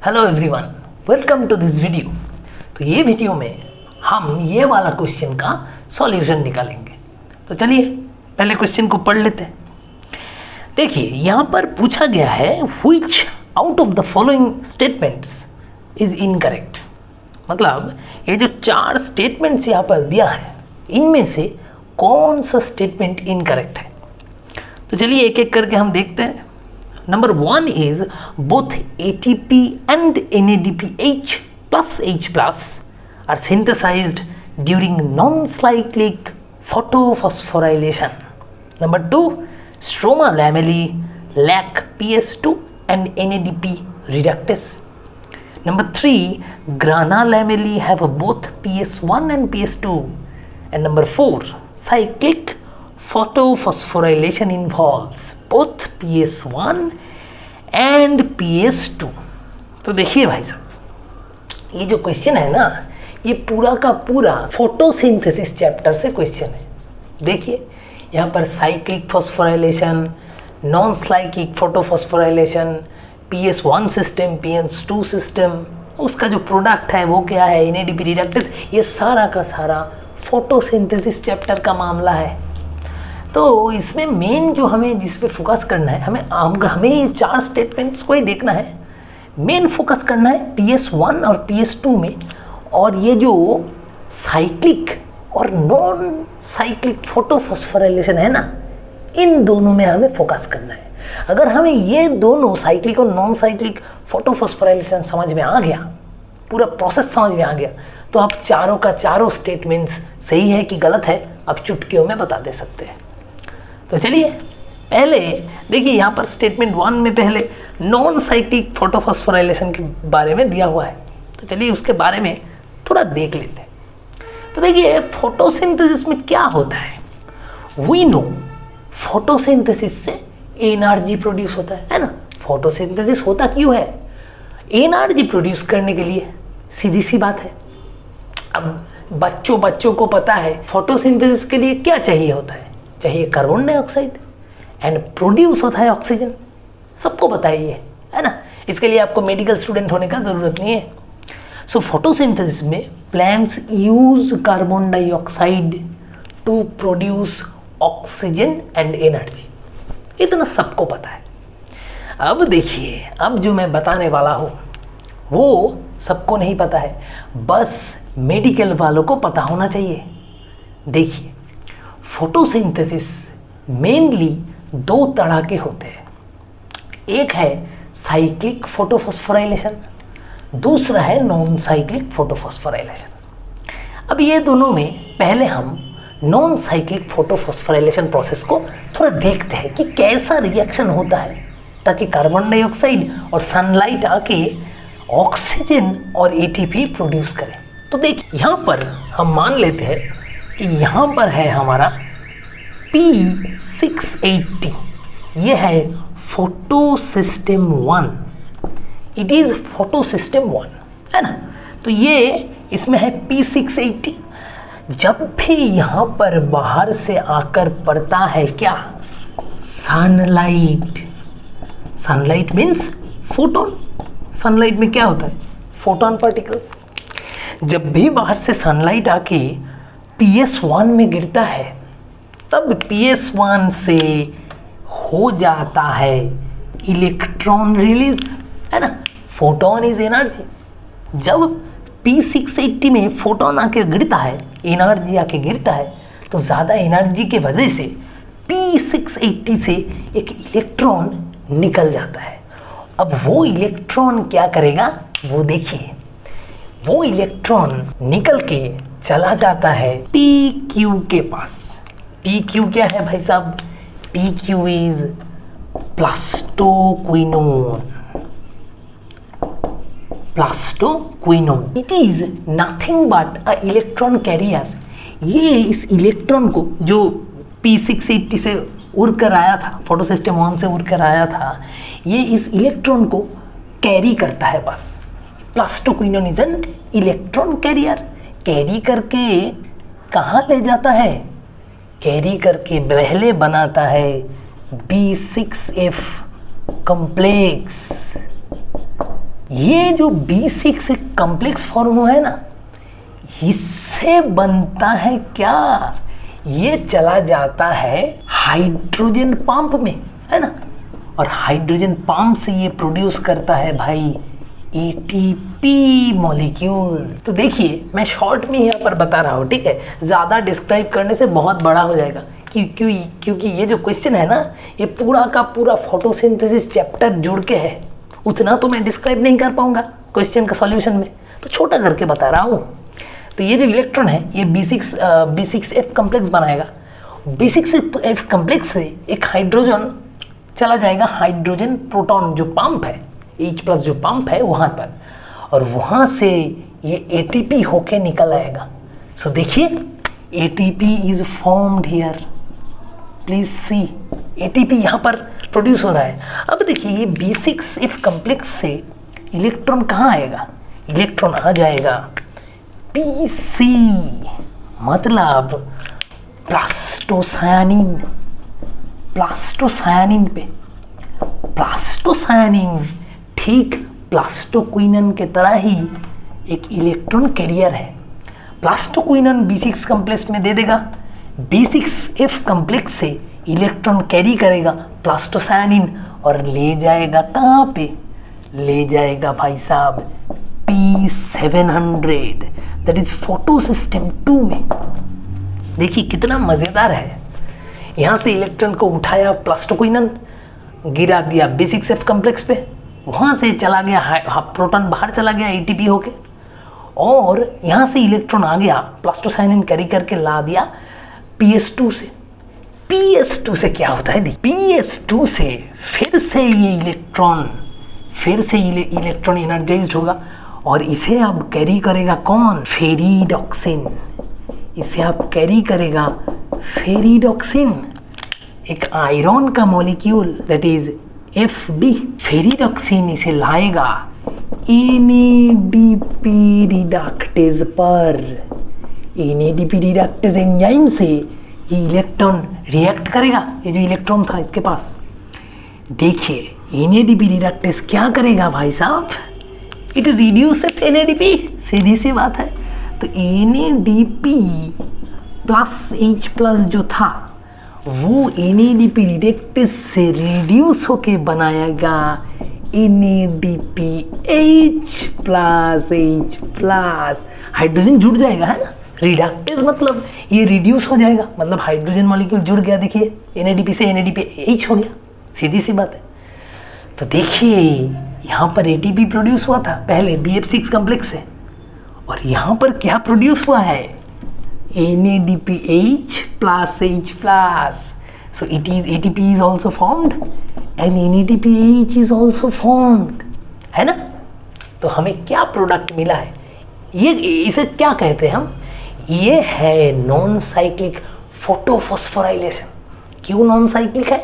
Hello everyone, welcome to this video. तो ये video में हम ये वाला क्वेश्चन का सॉल्यूशन निकालेंगे। तो चलिए पहले क्वेश्चन को पढ़ लेते हैं। देखिए यहाँ पर पूछा गया है which out of the following statements is incorrect. मतलब ये जो 4 स्टेटमेंट्स यहाँ पर दिया है इनमें से कौन सा स्टेटमेंट इनकरेक्ट है। तो चलिए एक एक करके हम देखते हैं। Number 1 is both ATP and NADPH plus H plus are synthesized during non-cyclic photophosphorylation. Number 2, stroma lamellae lack PS2 and NADP reductase. Number 3, grana lamellae have both PS1 and PS2. And number 4, cyclic photophosphorylation involves both PS1 and PS2। तो देखिए भाई साहब, ये जो question है ना, ये पूरा का पूरा फोटोसिंथेसिस चैप्टर से क्वेश्चन है। देखिए यहाँ पर cyclic phosphorylation, non cyclic photophosphorylation, PS1 system, PS2 system, उसका जो प्रोडक्ट है वो क्या है, NADP रिडक्टेस, ये सारा का सारा फोटोसिंथेसिस चैप्टर का मामला है। तो इसमें मेन जो हमें जिस पे फोकस करना है, हमें ये 4 स्टेटमेंट्स को ही देखना है। मेन फोकस करना है PS1 और PS2 में, और ये जो साइक्लिक और नॉन साइक्लिक फोटोफॉस्फोराइलेशन है ना, इन दोनों में हमें फोकस करना है। अगर हमें ये दोनों साइक्लिक और नॉन साइक्लिक फोटोफॉस्फोराइलेशन समझ में आ गया, पूरा प्रोसेस समझ में आ गया, तो आप चारों का चारों स्टेटमेंट्स सही है कि गलत है आप चुटकियों में बता दे सकते हैं। तो चलिए पहले देखिए यहाँ पर स्टेटमेंट 1 में पहले नॉन साइक्लिक फोटोफॉस्फोराइलेशन के बारे में दिया हुआ है। तो चलिए उसके बारे में थोड़ा देख लेते हैं। तो देखिए फोटोसिंथेसिस में क्या होता है, वी नो फोटोसिंथेसिस से एनर्जी प्रोड्यूस होता है ना। फोटोसिंथेसिस होता क्यों है, एनर्जी प्रोड्यूस करने के लिए, सीधी सी बात है। अब बच्चों को पता है फोटोसिंथेसिस के लिए क्या चाहिए होता है, चाहिए कार्बन डाइऑक्साइड एंड प्रोड्यूस होता है ऑक्सीजन। सबको पता है ये, है ना। इसके लिए आपको मेडिकल स्टूडेंट होने का ज़रूरत नहीं है। सो फोटोसिंथेसिस में plants use carbon dioxide to produce oxygen and energy, इतना सबको पता है। अब देखिए, अब जो मैं बताने वाला हूँ वो सबको नहीं पता है, बस मेडिकल वालों को पता होना चाहिए। देखिए फोटोसिंथेसिस मेनली 2 तरह के होते हैं। एक है साइक्लिक फोटोफॉस्फोराइलेशन, दूसरा है नॉन साइक्लिक फोटोफॉस्फोराइलेशन। अब ये दोनों में पहले हम नॉन साइक्लिक फोटोफॉस्फोराइलेशन प्रोसेस को थोड़ा देखते हैं कि कैसा रिएक्शन होता है, ताकि कार्बन डाइऑक्साइड और सनलाइट आके ऑक्सीजन और ATP प्रोड्यूस करें। तो देखिए यहाँ पर हम मान लेते हैं कि यहाँ पर है हमारा P680, ये है photo system 1, it is photo system 1, है ना। तो ये इसमें है P680। जब भी यहाँ पर बाहर से आकर पड़ता है क्या, sunlight, sunlight means photon. Sunlight में क्या होता है, फोटोन पार्टिकल्स। जब भी बाहर से सनलाइट आके PS1 में गिरता है, तब PS1 से हो जाता है इलेक्ट्रॉन रिलीज, है ना। Photon is energy. जब P680 में फोटोन आके गिरता है, एनर्जी आके गिरता है, तो ज़्यादा एनर्जी के वजह से P680 से एक इलेक्ट्रॉन निकल जाता है। अब वो इलेक्ट्रॉन क्या करेगा, वो देखिए, वो इलेक्ट्रॉन निकल के चला जाता है PQ के पास। PQ क्या है भाई साहब, PQ is plastoquinone. Plastoquinone it is nothing but a electron carrier. ये इस इलेक्ट्रॉन को जो P680 से उड़ कर आया था, फोटो सिस्टम 1 से उड़ कर आया था, ये इस इलेक्ट्रॉन को कैरी करता है बस। Plastoquinone is an electron career. Carry करके कहाँ ले जाता है, कैरी करके पहले बनाता है B6F कॉम्प्लेक्स। ये जो B6 कॉम्प्लेक्स फॉर्म हुआ है ना, इससे बनता है क्या, ये चला जाता है हाइड्रोजन पंप में, है ना, और हाइड्रोजन पंप से ये प्रोड्यूस करता है भाई ATP मॉलिक्यूल। तो देखिए मैं शॉर्ट में यहाँ पर बता रहा हूँ, ठीक है, ज़्यादा डिस्क्राइब करने से बहुत बड़ा हो जाएगा, क्योंकि ये जो क्वेश्चन है ना, ये पूरा का पूरा फोटोसिंथेसिस चैप्टर जुड़ के है, उतना तो मैं डिस्क्राइब नहीं कर पाऊंगा क्वेश्चन का सॉल्यूशन में, तो छोटा करके बता रहा हूँ। तो ये जो इलेक्ट्रॉन है ये B6F कॉम्प्लेक्स बनाएगा। B6F कॉम्प्लेक्स से एक हाइड्रोजन चला जाएगा हाइड्रोजन प्रोटॉन जो पंप है, H+ जो पंप है वहाँ पर, और वहाँ से ये ATP होके निकल आएगा। सो देखिए ATP is formed here, please see, ATP यहाँ पर प्रोड्यूस हो रहा है। अब देखिए ये B6F कॉम्प्लेक्स से इलेक्ट्रॉन कहाँ आएगा, इलेक्ट्रॉन आ जाएगा PC, मतलब प्लास्टोसायनिन पे। प्लास्टोसायनिन ठीक प्लास्टोक्विनन के तरह ही एक इलेक्ट्रॉन कैरियर है। प्लास्टोक्विनन B6 कॉम्प्लेक्स में दे देगा, B6F कॉम्प्लेक्स से इलेक्ट्रॉन कैरी करेगा प्लास्टोसायनिन और ले जाएगा कहाँ पे, ले जाएगा भाई साहब P700, that is photo system 2 में। देखिए कितना मज़ेदार है, यहाँ से इलेक्ट्रॉन को उठाया प्लास्टोक्विनन, गिरा दिया B6F कॉम्प्लेक्स पे, वहाँ से चला गया प्रोटॉन बाहर चला गया ATP होके, और यहाँ से इलेक्ट्रॉन आ गया प्लास्टोसायनिन कैरी करके ला दिया PS2 से। PS2 से क्या होता है, PS2 से फिर से ये इलेक्ट्रॉन एनर्जाइज्ड होगा और इसे अब कैरी करेगा कौन, फेरिडॉक्सिन। इसे अब कैरी करेगा फेरिडॉक्सिन, एक आयरन का molecule, that is FD। Ferredoxin इसे लाएगा NADP रिडक्टेज पर। NADP रिडक्टेज एंजाइम से ये इलेक्ट्रॉन रिएक्ट करेगा, ये जो इलेक्ट्रॉन था इसके पास। देखिए NADP रिडक्टेज क्या करेगा भाई साहब, इट रिड्यूसेस NADP, सीधी सी बात है। तो NADP प्लस H+ जो था वो NADP रिडक्टेज से रिड्यूस होके बनाएगा NADPH+H+, हाइड्रोजन जुड़ जाएगा, है ना, रिडक्टेज मतलब ये रिड्यूस हो जाएगा, मतलब हाइड्रोजन मॉलिक्यूल जुड़ गया। देखिए NADP से NADPH हो गया, सीधी सी बात है। तो देखिए यहाँ पर ATP प्रोड्यूस हुआ था पहले BF6 कॉम्प्लेक्स से, और यहाँ पर क्या प्रोड्यूस हुआ है, NADPH+H+। So ATP is also formed and NADPH is also formed, है ना। तो हमें क्या प्रोडक्ट मिला है, ये इसे क्या कहते हैं हम, ये है नॉन साइक्लिक फोटोफॉस्फोराइलेशन। क्यों नॉन साइक्लिक है,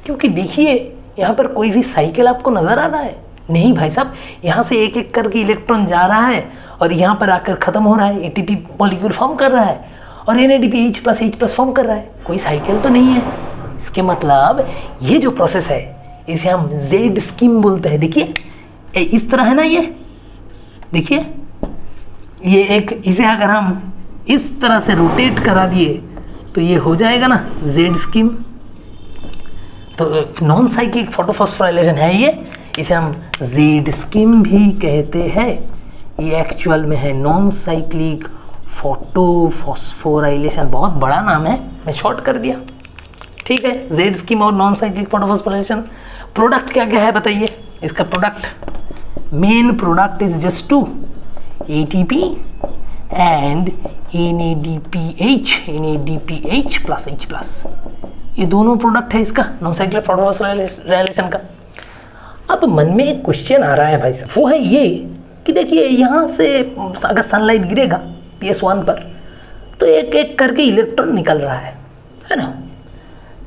क्योंकि देखिए यहाँ पर कोई भी साइकिल आपको नजर आ रहा है नहीं भाई साहब, यहाँ से एक एक करके इलेक्ट्रॉन जा रहा है और यहाँ पर आकर खत्म हो रहा है, ATP मॉलिक्यूल फॉर्म कर रहा है और NADPH+H+ फॉर्म कर रहा है, कोई साइकिल तो नहीं है। इसके मतलब ये जो प्रोसेस है इसे हम Z स्कीम बोलते हैं। देखिए इस तरह है ना, ये देखिए ये एक, इसे अगर हम इस तरह से रोटेट करा दिए तो ये हो जाएगा ना Z स्कीम। तो नॉन साइक्लिक फोटोफॉस्फोराइलेशन है ये, इसे हम Z स्कीम भी कहते हैं। ये एक्चुअल में है नॉन साइक्लिक फोटोफॉस्फोराइलेशन, बहुत बड़ा नाम है, मैं शॉर्ट कर दिया, ठीक है। Z स्कीम और नॉन साइक्लिक फोटोफॉस्फोराइलेशन। प्रोडक्ट क्या क्या है बताइए, इसका product, main product is just 2 ATP and NADPH+H+, ये दोनों प्रोडक्ट है इसका नॉन साइक्लिक फोटोफॉस्फोराइलेशन का। अब मन में एक क्वेश्चन आ रहा है भाई साहब, वो है ये कि देखिए यहाँ से अगर सनलाइट गिरेगा PS1 पर तो एक एक करके इलेक्ट्रॉन निकल रहा है ना।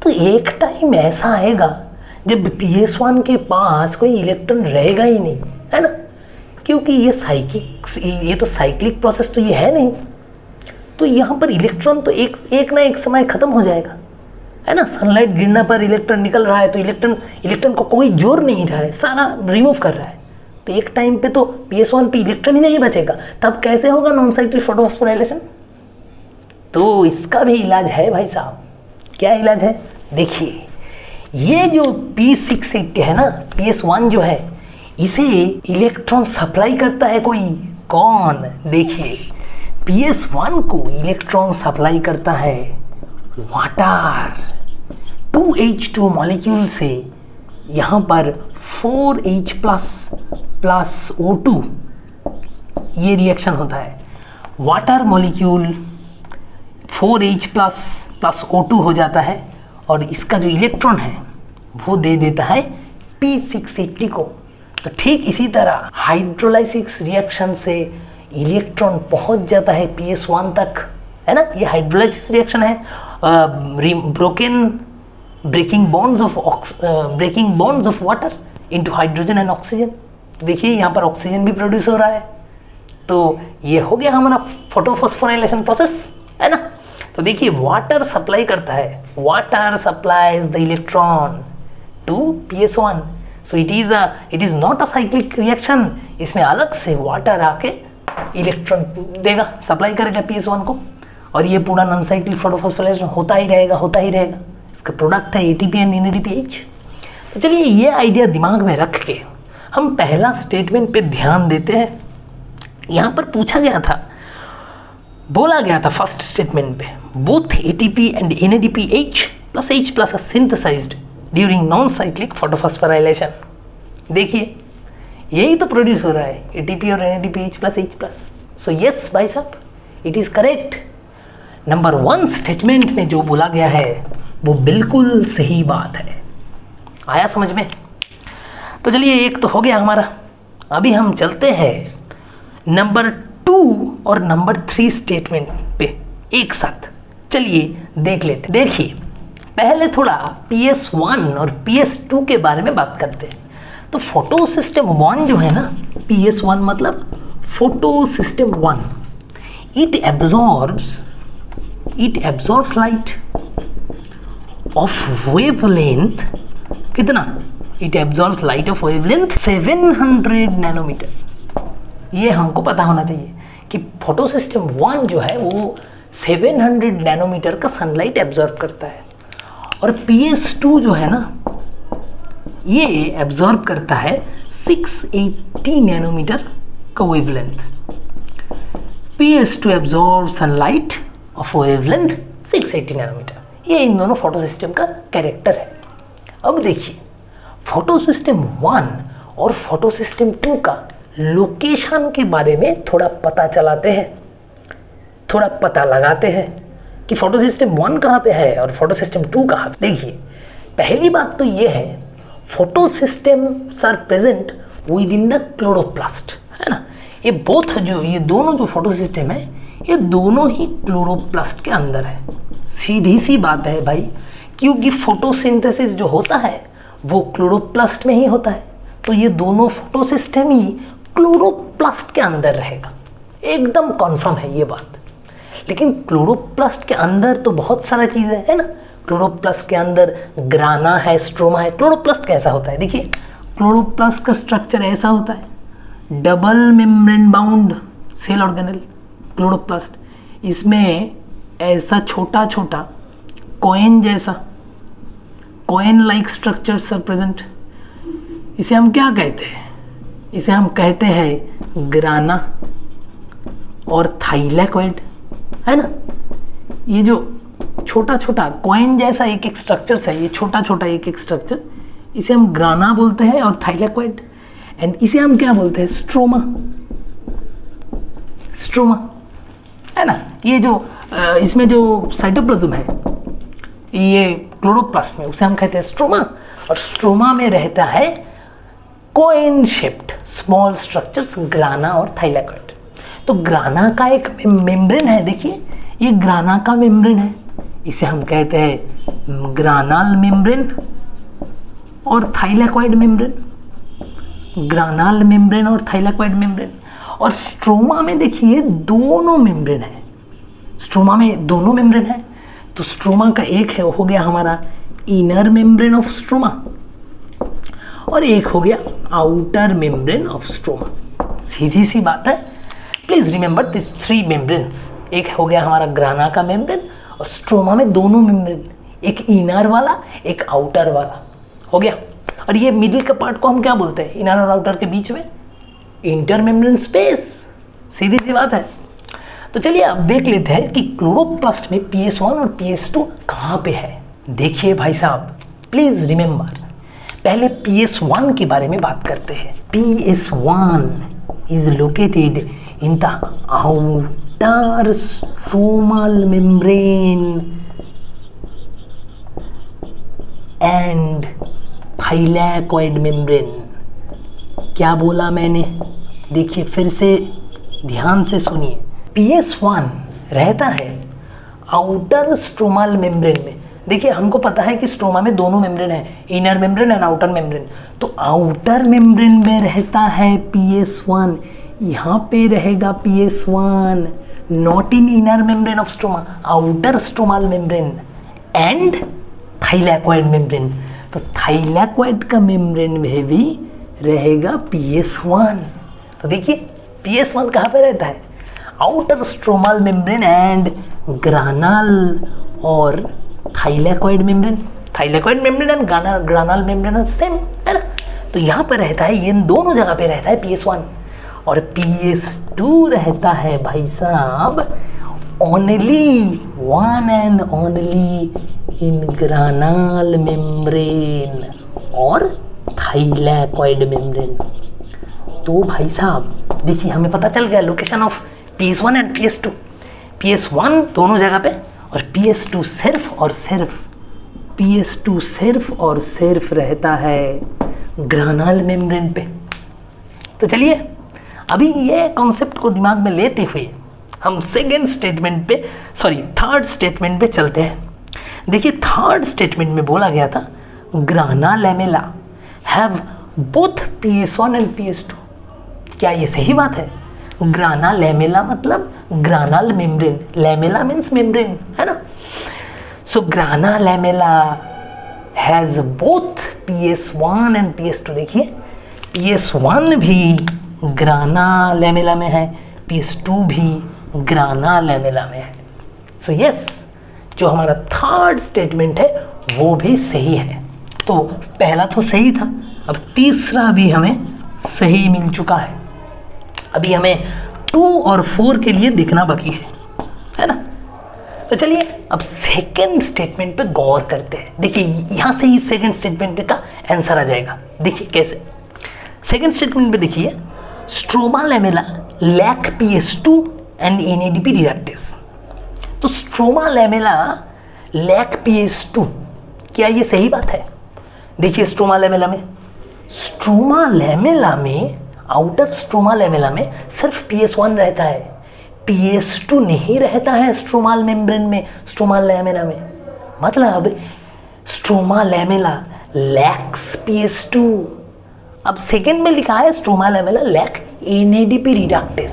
तो एक टाइम ऐसा आएगा जब PS1 के पास कोई इलेक्ट्रॉन रहेगा ही नहीं, है ना, क्योंकि ये तो साइक्लिक प्रोसेस तो ये है नहीं। तो यहाँ पर इलेक्ट्रॉन तो एक ना एक समय खत्म हो जाएगा, है ना। सनलाइट गिरने पर इलेक्ट्रॉन निकल रहा है तो इलेक्ट्रॉन को कोई जोर नहीं रहा है, सारा रिमूव कर रहा है। तो एक टाइम पे तो PS1 पे इलेक्ट्रॉन ही नहीं बचेगा, तब कैसे होगा नॉन साइक्लिक फोटोफॉस्फोराइलेशन? तो इसका भी इलाज है भाई साहब। क्या इलाज है? देखिए, ये जो P680 है ना, PS1 जो है, इसे इलेक्ट्रॉन सप्लाई करता है कोई, कौन? देखिए, PS1 को इलेक्ट्रॉन सप्लाई करता है वाटर। 2H2 मॉलिक्यूल से यहाँ पर 4H प्लस O2 ये रिएक्शन होता है। Water molecule 4H plus O2 हो जाता है और इसका जो इलेक्ट्रॉन है वो दे देता है P680 को। तो ठीक इसी तरह हाइड्रोलाइसिस रिएक्शन से इलेक्ट्रॉन पहुंच जाता है PS1 तक, है ना। ये हाइड्रोलाइसिस रिएक्शन है, breaking bonds of water into hydrogen and oxygen. देखिए यहाँ पर ऑक्सीजन भी प्रोड्यूस हो रहा है, तो ये हो गया हमारा फोटोफॉस्फोराइलेशन प्रोसेस, है ना। तो देखिए, वाटर सप्लाई करता है, water supplies the electron to PS1, so it is not a cyclic reaction. इसमें अलग से वाटर आके इलेक्ट्रॉन देगा, सप्लाई करेगा PS1 को, और ये पूरा नॉन साइक्लिक फोटोफॉस्फोराइलेशन होता ही रहेगा। इसका प्रोडक्ट है ATP एंड NADPH। तो चलिए, ये आइडिया दिमाग में रख के हम पहला स्टेटमेंट पे ध्यान देते हैं। यहाँ पर पूछा गया था, बोला गया था फर्स्ट स्टेटमेंट पे, both ATP and NADPH plus H plus are synthesized during non cyclic photophosphorylation. देखिए, यही तो प्रोड्यूस हो रहा है, ATP और NADPH plus H plus. So yes भाई साहब, it is correct. Number 1 statement में जो बोला गया है वो बिल्कुल सही बात है। आया समझ में? तो चलिए, एक तो हो गया हमारा। अभी हम चलते हैं नंबर 2 और नंबर 3 स्टेटमेंट पे एक साथ। चलिए देख लेते। देखिए, पहले थोड़ा PS1 और PS2 के बारे में बात करते हैं। तो फोटो सिस्टम 1 जो है ना, PS1 मतलब photo system 1, it absorbs light of wavelength कितना? It absorbs light of wavelength 700 nanometer. ये हमको पता होना चाहिए कि फोटो सिस्टम 1 जो है वो 700 नैनोमीटर का सनलाइट एब्जॉर्ब करता है, और PS2 जो है ना, ये एब्जॉर्ब करता है 680 नैनोमीटर का wavelength. PS2 absorb sunlight of wavelength 680 nanometer. ये इन दोनों फोटो सिस्टम का कैरेक्टर है। अब देखिए, फोटो सिस्टम 1 और फोटो सिस्टम 2 का लोकेशन के बारे में थोड़ा पता चलाते हैं, थोड़ा पता लगाते हैं कि फोटो सिस्टम 1 कहाँ पे है और फोटो सिस्टम 2 कहाँ पे। देखिए, पहली बात तो ये है, photo systems are present within the chloroplast, है ना। ये दोनों जो फोटो सिस्टम है, ये दोनों ही क्लोरोप्लास्ट के अंदर है। सीधी सी बात है भाई, क्योंकि फोटोसिंथेसिस जो होता है वो क्लोरोप्लास्ट में ही होता है, तो ये दोनों फोटो सिस्टम ही क्लोरोप्लास्ट के अंदर रहेगा। एकदम कॉन्फर्म है ये बात। लेकिन क्लोरोप्लास्ट के अंदर तो बहुत सारा चीज़ें है ना। क्लोरोप्लास्ट के अंदर ग्राना है, स्ट्रोमा है। क्लोरोप्लास्ट कैसा होता है? देखिए, क्लोरोप्लास्ट का स्ट्रक्चर ऐसा होता है, double membrane bound cell organelle chloroplast. इसमें ऐसा छोटा छोटा कॉइन जैसा, coin like structures are present. इसे हम क्या कहते हैं? इसे हम कहते हैं ग्राना और थाइलैकोइड, है ना। ये जो छोटा छोटा कॉइन जैसा एक एक स्ट्रक्चर है, ये छोटा छोटा एक एक स्ट्रक्चर, इसे हम ग्राना बोलते हैं और थाइलैकोइड। एंड इसे हम क्या बोलते हैं? स्ट्रोमा, स्ट्रोमा, है ना। ये जो इसमें जो साइटोप्लाज्म है, ये क्लोरोप्लास्ट में, उसे हम कहते हैं स्ट्रोमा। और स्ट्रोमा में रहता है कॉइन शेप्ड स्मॉल स्ट्रक्चर्स, ग्राना और थाइलैकोइड। तो ग्राना का एक मेम्ब्रेन है, देखिए ये ग्राना का मेम्ब्रेन है, इसे हम कहते हैं ग्रानाल मेम्ब्रेन और थाइलैकोइड मेम्ब्रेन। ग्रानाल मेम्ब्रेन और थाइलैकोइड मेम्ब्रेन। और स्ट्रोमा में देखिए दोनों मेम्ब्रेन है, स्ट्रोमा में दोनों मेम्ब्रेन है। तो स्ट्रोमा का एक है, हो गया हमारा इनर मेम्ब्रेन ऑफ स्ट्रोमा, और एक हो गया आउटर मेम्ब्रेन ऑफ स्ट्रोमा। सीधी सी बात है, प्लीज रिमेंबर दिस 3 मेम्ब्रेन्स। एक हो गया हमारा ग्राना का मेम्ब्रेन, और स्ट्रोमा में दोनों मेम्ब्रेन, एक इनर वाला एक आउटर वाला हो गया। और ये मिडिल के पार्ट को हम क्या बोलते हैं, इनर और आउटर के बीच में इंटर मेम्ब्रेन स्पेस। सीधी सी बात है। तो चलिए अब देख लेते हैं कि क्लोरोप्लास्ट में PS1 और PS2 कहाँ पे है। देखिए भाई साहब, प्लीज रिमेंबर, पहले PS1 के बारे में बात करते हैं। PS1 is located in the outer stromal membrane and thylakoid membrane. क्या बोला मैंने, देखिए फिर से ध्यान से सुनिए। PS1 रहता है आउटर स्ट्रोमल मेम्ब्रेन में। देखिए हमको पता है कि स्ट्रोमा में दोनों मेम्ब्रेन है, inner membrane and outer membrane. तो आउटर मेम्ब्रेन में रहता है PS1, यहाँ पे रहेगा PS1, not in inner membrane of stroma, outer stromal membrane and thylakoid membrane. तो थाइलैकोइड का मेम्ब्रेन में भी रहेगा PS1। तो देखिए PS1 कहाँ पे रहता है, outer stromal membrane and granal और thylakoid membrane. Thylakoid membrane and granal membrane same है ना। तो यहाँ पे रहता है, ये दोनों जगह पे रहता है PS1। और PS2 रहता है भाई साहब only one and only in granal membrane और थाइलैकोइड मेम्ब्रेन। तो भाई साहब देखिए हमें पता चल गया location of PS1 and PS2। PS1 दोनों जगह पे और PS2 सिर्फ और सिर्फ रहता है ग्रानल मेम्ब्रेन पे। तो चलिए अभी ये कॉन्सेप्ट को दिमाग में लेते हुए हम थर्ड स्टेटमेंट पे चलते हैं। देखिए थर्ड स्टेटमेंट में बोला गया था grana lamella have both PS1 and PS2। क्या ये सही बात है? ग्राना लैमेला मतलब granal membrane, lamella means membrane है ना। So grana lamella has both PS1 and PS2। देखिए PS1 भी ग्राना लैमेला में है, PS2 भी ग्राना लैमेला में है। सो यस, जो हमारा थर्ड स्टेटमेंट है वो भी सही है। तो पहला तो सही था, अब तीसरा भी हमें सही मिल चुका है। अभी हमें 2 और 4 के लिए देखना बाकी है ना। तो चलिए अब सेकंड स्टेटमेंट पे गौर करते हैं। देखिए यहाँ से ही सेकंड स्टेटमेंट का आंसर आ जाएगा। देखिए कैसे, सेकंड स्टेटमेंट पे देखिए stroma lamella lack PS2 and NADP reductase. तो स्ट्रोमा लैमेला लैक PS2, क्या ये सही बात है? देखिए स्ट्रोमा लैमेला में आउटर स्ट्रोमा लैमेला में सिर्फ PS1 रहता है, PS2 नहीं रहता है स्ट्रोमाल मेम्ब्रेन में, स्ट्रोमा लैमेला में। मतलब स्ट्रोमा लैमेला लैक्स PS2। अब सेकंड में लिखा है stroma lamella lack NADP reductase.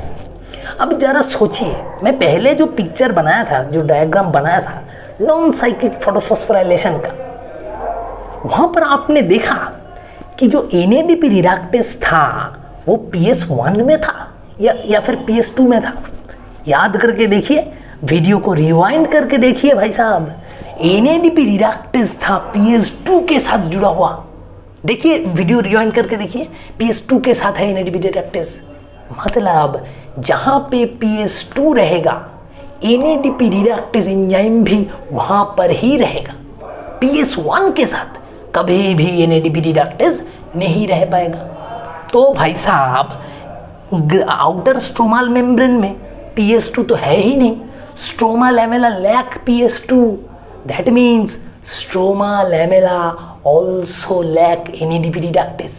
अब जरा सोचिए, मैं पहले जो पिक्चर बनाया था, जो डायग्राम बनाया था नॉन साइक्लिक फोटोफॉस्फोराइलेशन का, वहाँ पर आपने देखा कि जो NADP रिडक्टेस था वो PS1 में था या फिर PS2 में था। याद करके देखिए, वीडियो को रिवाइंड करके देखिए भाई साहब, NADP रिडक्टेस था PS2 के साथ जुड़ा हुआ। देखिए वीडियो रिवाइंड करके देखिए, PS2 के साथ है NADP रिडक्टेस। मतलब जहाँ पे PS2 रहेगा NADP रिडक्टेस एंजाइम भी वहाँ पर ही रहेगा। PS1 के साथ कभी भी NADP रिडक्टेस नहीं रह पाएगा। तो भाई साहब आउटर स्ट्रोमल मेम्ब्रेन में PS2 तो है ही नहीं, stroma lamella lack PS2, that means stroma lamella also lack NADP reductase.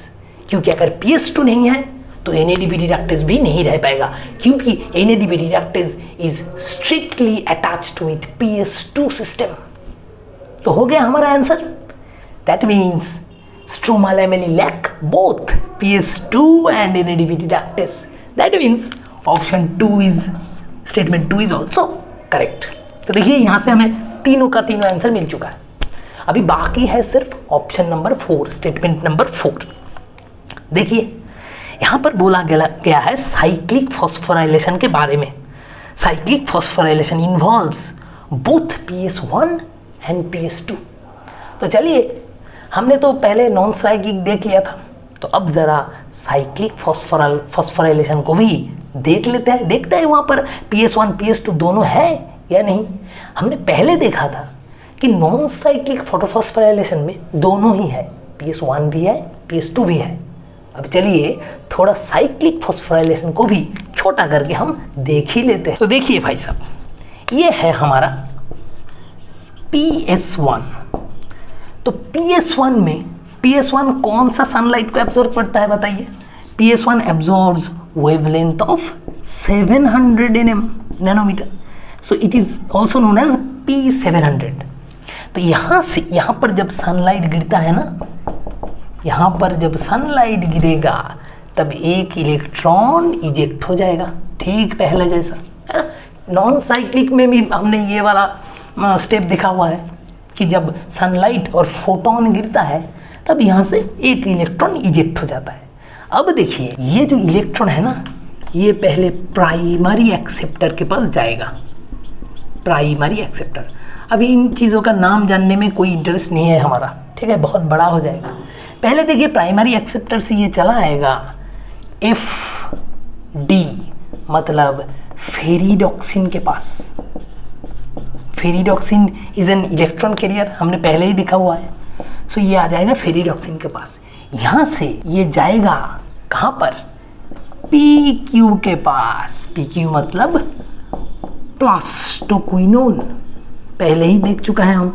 क्योंकि अगर PS2 नहीं है तो NADP रिडक्टेस भी नहीं रह पाएगा, क्योंकि NADP reductase is strictly attached with PS2 system. तो हो गया हमारा answer, that means stroma lamella lack both PS2 and NADP reductase. That means option 2 is statement 2 is also correct. तो देखिए यहाँ से हमें तीनों का तीनों आंसर मिल चुका है। अभी बाकी है सिर्फ ऑप्शन नंबर 4, स्टेटमेंट नंबर 4। देखिए यहाँ पर बोला गया है साइक्लिक फॉस्फोराइलेशन के बारे में। Cyclic phosphorylation involves both PS1 and PS2। तो चलिए, हमने तो पहले नॉन साइक्लिक देख लिया था, तो अब ज़रा साइक्लिक फॉस्फोराइलेशन को भी देख लेते हैं। देखते हैं वहाँ पर PS1 PS2 दोनों है या नहीं। हमने पहले देखा था कि नॉन साइक्लिक फोटोफॉस्फोराइलेशन में दोनों ही है, PS1 भी है PS2 भी है। अब चलिए थोड़ा साइक्लिक फॉस्फोराइलेशन को भी छोटा करके हम देख ही लेते हैं। तो देखिए भाई साहब, ये है हमारा PS1। तो PS1 में PS1 कौन सा सनलाइट को एब्जॉर्ब करता है बताइए? PS1 absorbs wavelength of 700 nanometre, so it is also known as P700। तो यहाँ पर जब सनलाइट गिरता है ना, यहाँ पर जब सनलाइट गिरेगा तब एक इलेक्ट्रॉन इजेक्ट हो जाएगा, ठीक पहले जैसा है ना। नॉन साइक्लिक में भी हमने ये वाला स्टेप दिखा हुआ है कि जब सनलाइट और फोटोन गिरता है तब यहाँ से एक इलेक्ट्रॉन इजेक्ट हो जाता है। अब देखिए, ये जो इलेक्ट्रॉन है ना, ये पहले प्राइमरी एक्सेप्टर के पास जाएगा। प्राइमरी एक्सेप्टर, अभी इन चीज़ों का नाम जानने में कोई इंटरेस्ट नहीं है हमारा, ठीक है, बहुत बड़ा हो जाएगा। पहले देखिए, प्राइमरी एक्सेप्टर से ये चला आएगा FD, मतलब फेरिडॉक्सिन के पास। Ferredoxin is an electron carrier, हमने पहले ही देखा हुआ है। सो ये आ जाएगा फेरिडॉक्सिन के पास। यहाँ से ये जाएगा कहाँ पर? PQ के पास। PQ मतलब प्लास्टोक्विनोन, पहले ही देख चुका है हम।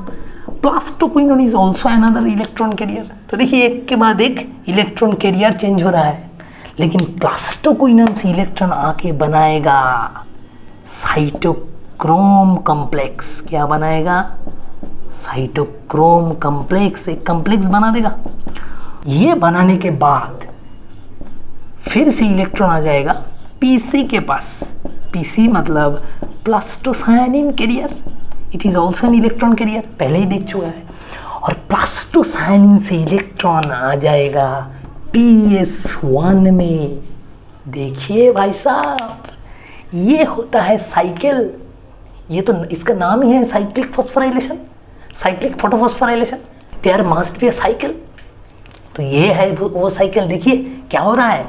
Plastoquinone is also another electron carrier. तो देखिए, एक के बाद एक इलेक्ट्रॉन कैरियर चेंज हो रहा है, लेकिन प्लास्टोक्विनोन से इलेक्ट्रॉन आके बनाएगा साइटोक्रोम कॉम्प्लेक्स। क्या बनाएगा? साइटोक्रोम कॉम्प्लेक्स, एक कॉम्प्लेक्स बना देगा। ये बनाने के बाद फिर से इलेक्ट्रॉन आ जाएगा PC के पास। PC मतलब plastocyanin carrier, it is also an electron carrier, पहले ही देख चुका है। और प्लास्टोसायनिन से इलेक्ट्रॉन आ जाएगा PS1 में। देखिए भाई साहब, ये होता है साइकिल। ये तो इसका नाम ही है cyclic phosphorylation, cyclic photophosphorylation. There must be a cycle. तो ये है वो साइकिल। देखिए क्या हो रहा है,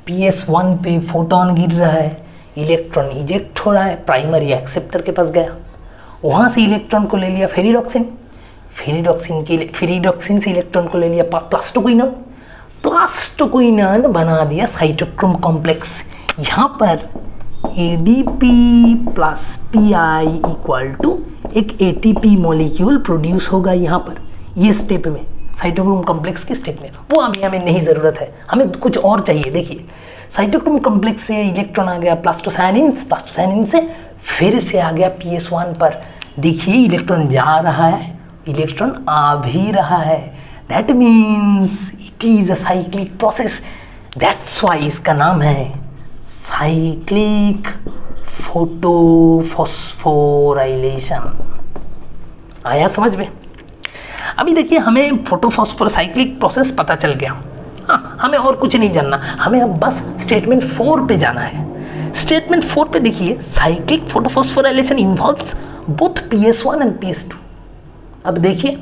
PS1 पे फोटोन गिर रहा है, इलेक्ट्रॉन इजेक्ट हो रहा है, प्राइमरी एक्सेप्टर के पास गया, वहाँ से इलेक्ट्रॉन को ले लिया फेरिडॉक्सिन, फेरिडॉक्सिन से इलेक्ट्रॉन को ले लिया प्लास्टोक्विनोन, प्लास्टोक्विनोन बना दिया साइटोक्रोम कॉम्प्लेक्स। यहाँ पर ADP plus PI equal to एक ATP मॉलिक्यूल प्रोड्यूस होगा यहाँ पर, ये स्टेप में, साइटोक्रोम कॉम्प्लेक्स की स्टेप में। वो अभी हमें नहीं ज़रूरत है, हमें कुछ और चाहिए। देखिए, साइटोक्रोम कॉम्प्लेक्स से इलेक्ट्रॉन आ गया प्लास्टोसायनिन से फिर से आ गया PS1 पर। देखिए इलेक्ट्रॉन जा रहा है, इलेक्ट्रॉन आ भी रहा है, that means it is a cyclic process. That's why इसका नाम है साइक्लिक फोटोफॉस्फोराइलेशन। आया समझ में? अभी देखिए, हमें फोटोफॉस्फोर साइक्लिक प्रोसेस पता चल गया। हाँ, हमें और कुछ नहीं जानना, हमें अब बस स्टेटमेंट 4 पे जाना है। स्टेटमेंट 4 पे देखिए, cyclic photophosphorylation involves both PS1 and PS2। अब देखिए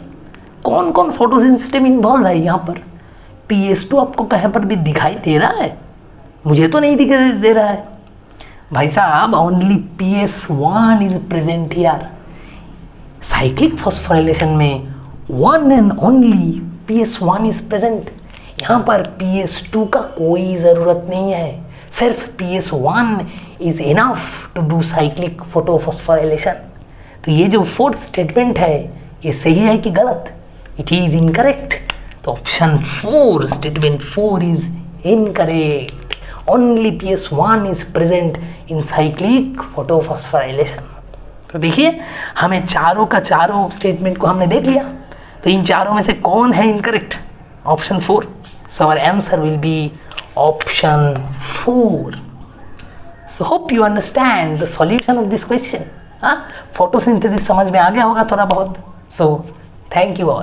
कौन कौन फोटो सिस्टम इन्वॉल्व है यहाँ पर। PS2 आपको कहीं पर भी दिखाई दे रहा है? मुझे तो नहीं दिखाई दे रहा है भाई साहब। Only PS1 is present here. Cyclic phosphorylation में one and only PS1 is present. यहाँ पर PS2 का कोई ज़रूरत नहीं है, सिर्फ PS1 is enough to do cyclic photophosphorylation. तो ये जो फोर्थ स्टेटमेंट है, ये सही है कि गलत? It is incorrect. तो option 4, statement 4 is incorrect. Only PS1 is present in cyclic photophosphorylation. तो देखिए, हमें चारों का चारों स्टेटमेंट को हमने देख लिया। तो इन चारों में से कौन है incorrect? Option 4। So our answer will be option 4. So hope you understand the solution of this question. Photosynthesis समझ में आ गया होगा थोड़ा बहुत. So thank you all.